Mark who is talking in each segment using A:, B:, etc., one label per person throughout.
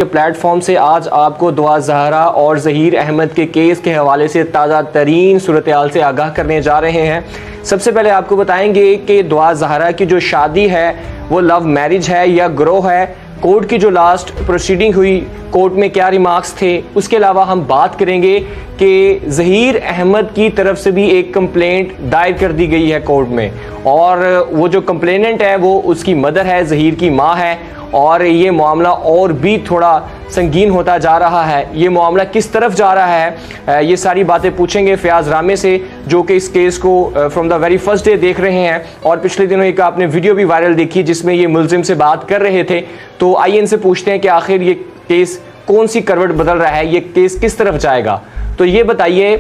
A: Platform से आज आपको दुआ ज़हरा और ज़हीर अहमद के केस के हवाले से ताज़ा तरीन सूरत-ए-हाल से आगाह करने जा रहे हैं। सबसे पहले आपको बताएंगे कि दुआ ज़हरा की जो शादी है वो लव मैरिज है या गिरोह है, कोर्ट की जो लास्ट प्रोसीडिंग हुई कोर्ट में क्या रिमार्क्स थे। उसके अलावा हम बात करेंगे कि ज़हीर अहमद की तरफ से भी एक कंप्लेंट दायर कर दी गई है कोर्ट में, और वो जो कंप्लेनेंट है वो उसकी मदर है, ज़हीर की माँ है, और ये मामला और भी थोड़ा संगीन होता जा रहा है। ये मामला किस तरफ जा रहा है, ये सारी बातें पूछेंगे फयाज रामे से, जो कि इस केस को from the very first day देख रहे हैं, और पिछले दिनों एक आपने वीडियो भी वायरल देखी जिसमें ये मुलजिम से बात कर रहे थे। तो आइए इनसे पूछते हैं कि आखिर ये केस कौन सी करवट बदल रहा है, ये केस किस तरफ जाएगा। तो ये बताइए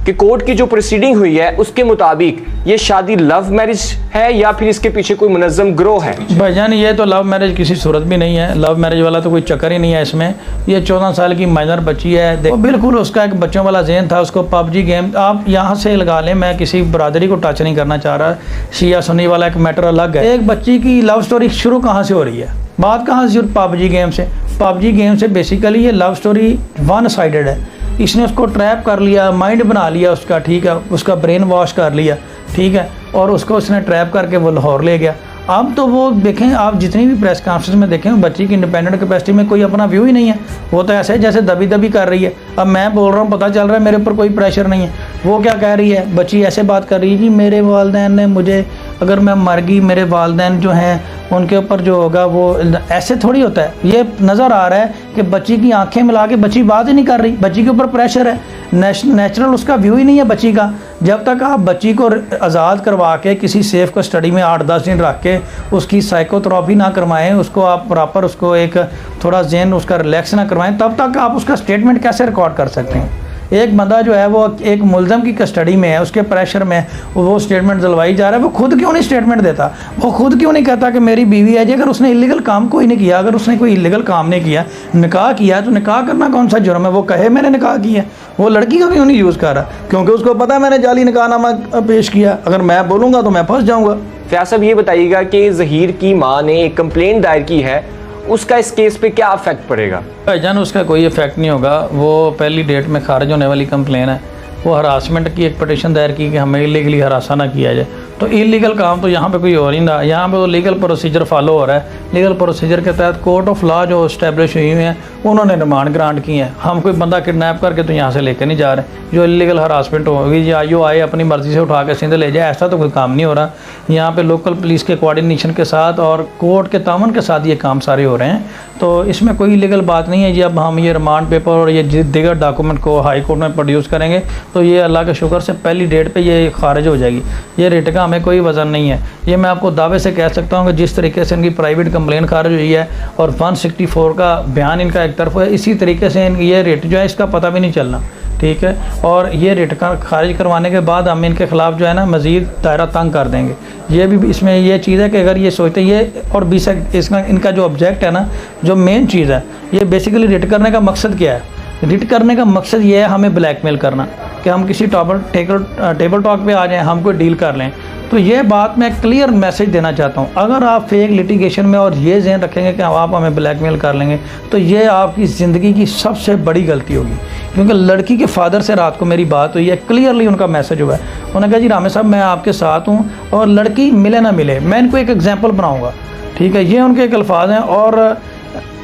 A: कि कोर्ट की जो प्रोसीडिंग हुई है उसके मुताबिक ये शादी लव मैरिज है या फिर इसके पीछे कोई मुनज़्ज़म गिरोह है।
B: भाईजान ये तो लव मैरिज किसी सूरत भी नहीं है, लव मैरिज वाला तो कोई चक्कर ही नहीं है इसमें। ये 14 साल की माइनर बच्ची है, देखो बिल्कुल उसका एक बच्चों वाला ज़हन था, उसको पबजी गेम आप यहाँ से लगा लें। मैं किसी बरादरी को टच नहीं करना चाह रहा, शिया सुन्नी वाला एक मैटर अलग है। एक बच्ची की लव स्टोरी शुरू कहाँ से हो रही है, बात कहाँ से, पबजी गेम से। पबजी गेम से बेसिकली ये लव स्टोरी वन साइडेड है। इसने उसको ट्रैप कर लिया, माइंड बना लिया उसका, ठीक है, उसका ब्रेन वॉश कर लिया, ठीक है, और उसको उसने ट्रैप करके वो लाहौर ले गया। अब तो वो देखें, आप जितनी भी प्रेस कॉन्फ्रेंस में देखें, बच्ची की इंडिपेंडेंट कैपेसिटी में कोई अपना व्यू ही नहीं है। वो तो ऐसे है जैसे दबी दबी कर रही है। अब मैं बोल रहा हूँ, पता चल रहा है मेरे ऊपर कोई प्रेशर नहीं है। वो क्या कह रही है, बच्ची ऐसे बात कर रही है कि मेरे वालिदैन ने मुझे, अगर मैं मर गई, मेरे वालिदैन जो हैं उनके ऊपर जो होगा वो, ऐसे थोड़ी होता है। ये नज़र आ रहा है कि बच्ची की आंखें मिला के बच्ची बात ही नहीं कर रही, बच्ची के ऊपर प्रेशर है, नेचुरल उसका व्यू ही नहीं है बच्ची का। जब तक आप बच्ची को आज़ाद करवा के किसी सेफ कस्टडी में 8-10 दिन रख के उसकी साइकोथेरेपी ना करवाएं, उसको आप प्रॉपर उसको एक थोड़ा ज़हन उसका रिलैक्स ना करवाएं, तब तक आप उसका स्टेटमेंट कैसे रिकॉर्ड कर सकते हैं। एक बंदा जो है वो एक मुलज़म की कस्टडी में है, उसके प्रेशर में वो स्टेटमेंट दिलवाई जा रहा है, वो खुद क्यों नहीं स्टेटमेंट देता, वो खुद क्यों नहीं कहता कि मेरी बीवी है जी। अगर उसने इलीगल काम कोई नहीं किया, अगर उसने कोई इलीगल काम नहीं किया, निकाह किया, तो निकाह करना कौन सा जुर्म है, वो कहे मैंने निकाह किया। वो लड़की का क्यों नहीं यूज़ कर रहा, क्योंकि उसको पता है मैंने जाली निकाहनामा पेश किया, अगर मैं बोलूँगा तो मैं फंस जाऊँगा।
A: फयाज साहब ये बताइएगा कि ज़हीर की माँ ने एक कंप्लेंट दायर की है, उसका इस केस पे क्या इफेक्ट पड़ेगा।
B: भाईजान उसका कोई इफेक्ट नहीं होगा, वो पहली डेट में खारिज होने वाली कंप्लेन है। वो हरासमेंट की एक पटिशन दायर की कि हमें इलीगली हरासा ना किया जाए, तो इलीगल काम तो यहाँ पे कोई हो नहीं रहा। यहाँ पे वो लीगल प्रोसीजर फॉलो हो रहा है। लीगल प्रोसीजर के तहत कोर्ट ऑफ लॉ जो इस्टेब्लिश हुई हुई हैं उन्होंने रिमांड ग्रांट की है। हम कोई बंदा किडनैप करके तो यहाँ से लेकर नहीं जा रहे। जो इलीगल हरासमेंट होगी या जो आए अपनी मर्ज़ी से उठा के सीधे ले जाए, ऐसा तो कोई काम नहीं हो रहा। यहाँ पे लोकल पुलिस के कोऑर्डिनेशन के साथ और कोर्ट के तामन के साथ ये काम सारे हो रहे हैं, तो इसमें कोई इलीगल बात नहीं है जी। अब हम ये रिमांड पेपर और ये दीगर डॉक्यूमेंट को हाई कोर्ट में प्रोड्यूस करेंगे तो ये अल्लाह के शुक्र से पहली डेट पे ये खारिज हो जाएगी। ये रिट का हमें कोई वज़न नहीं है। ये मैं आपको दावे से कह सकता हूँ कि जिस तरीके से इनकी प्राइवेट कंप्लेन खारिज हुई है और 164 का बयान इनका एक तरफ है, इसी तरीके से ये रिट जो है इसका पता भी नहीं चलना, ठीक है। और ये रिट का खारिज करवाने के बाद हम इनके ख़िलाफ़ जो है ना मज़ीद दायरा तंग कर देंगे। ये भी इसमें ये चीज़ है कि अगर ये सोचते ये और बीस इसका इनका जो ऑब्जेक्ट है ना, जो मेन चीज़ है, ये बेसिकली रिट करने का मकसद क्या है। रिट करने का मकसद ये है हमें ब्लैकमेल करना, कि हम किसी टेबल टॉक पे आ जाएं, हम कोई डील कर लें। तो ये बात मैं क्लियर मैसेज देना चाहता हूँ, अगर आप फेक लिटिगेशन में और ये जहन रखेंगे कि आप हमें ब्लैकमेल कर लेंगे, तो ये आपकी ज़िंदगी की सबसे बड़ी गलती होगी। क्योंकि लड़की के फादर से रात को मेरी बात हुई है, क्लियरली उनका मैसेज हुआ है। उन्होंने कहा जी रामे साहब मैं आपके साथ हूँ, और लड़की मिले ना मिले मैं इनको एक एग्जाम्पल बनाऊँगा, ठीक है। ये उनके एक अल्फाज हैं, और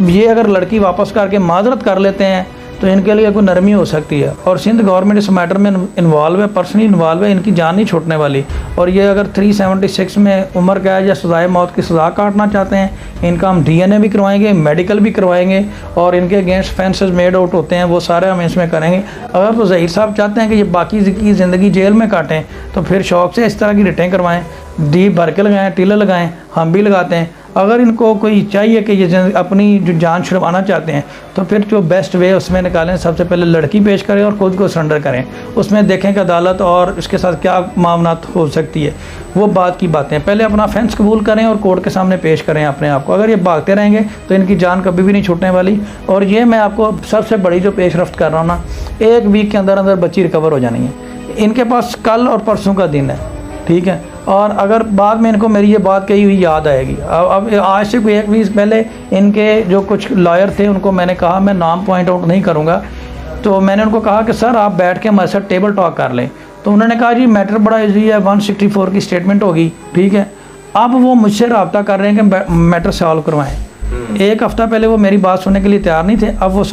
B: ये अगर लड़की वापस करके माजरत कर लेते हैं तो इनके लिए कोई नरमी हो सकती है। और सिंध गवर्नमेंट इस मैटर में इन्वॉल्व है, पर्सनली इन्वॉल्व है, इनकी जान नहीं छूटने वाली। और ये अगर 376 में उम्र कैद या सज़ाए मौत की सज़ा काटना चाहते हैं, इनका हम DNA भी करवाएंगे, मेडिकल भी करवाएंगे, और इनके अगेंस्ट फेंसेस मेड आउट होते हैं वो सारे हम इसमें करेंगे। अगर तो ज़हीर साहब चाहते हैं कि ये बाकी की ज़िंदगी जेल में काटें, तो फिर शौक़ से इस तरह की रिटें करवाएँ, डी भर के लगाएँ, टीले लगाएँ, हम भी लगाते हैं। अगर इनको कोई चाहिए कि ये अपनी जो जान छुड़वाना चाहते हैं, तो फिर जो बेस्ट वे उसमें निकालें, सबसे पहले लड़की पेश करें और ख़ुद को सरेंडर करें। उसमें देखें कि अदालत और इसके साथ क्या मामलात हो सकती है, वो बात की बातें। पहले अपना ऑफेंस कबूल करें और कोर्ट के सामने पेश करें अपने आप को। अगर ये भागते रहेंगे तो इनकी जान कभी भी नहीं छूटने वाली। और ये मैं आपको सबसे बड़ी जो पेश रफ्त कर रहा हूँ ना, 1 वीक के अंदर अंदर बच्ची रिकवर हो जानी है। इनके पास कल और परसों का दिन है, ठीक है। और अगर बाद में इनको मेरी ये बात कही हुई याद आएगी। अब आज से कोई 1 वीक पहले इनके जो कुछ लॉयर थे उनको मैंने कहा, मैं नाम पॉइंट आउट नहीं करूँगा, तो मैंने उनको कहा कि सर आप बैठ के हमारे साथ टेबल टॉक कर लें। तो उन्होंने कहा जी मैटर बड़ा इजी है, 164 की स्टेटमेंट होगी, ठीक है। अब वो मुझसे रब्ता कर रहे हैं कि मैटर सॉल्व करवाएं। 1 हफ्ता पहले वो मेरी बात सुनने के लिए तैयार नहीं थे, अब वो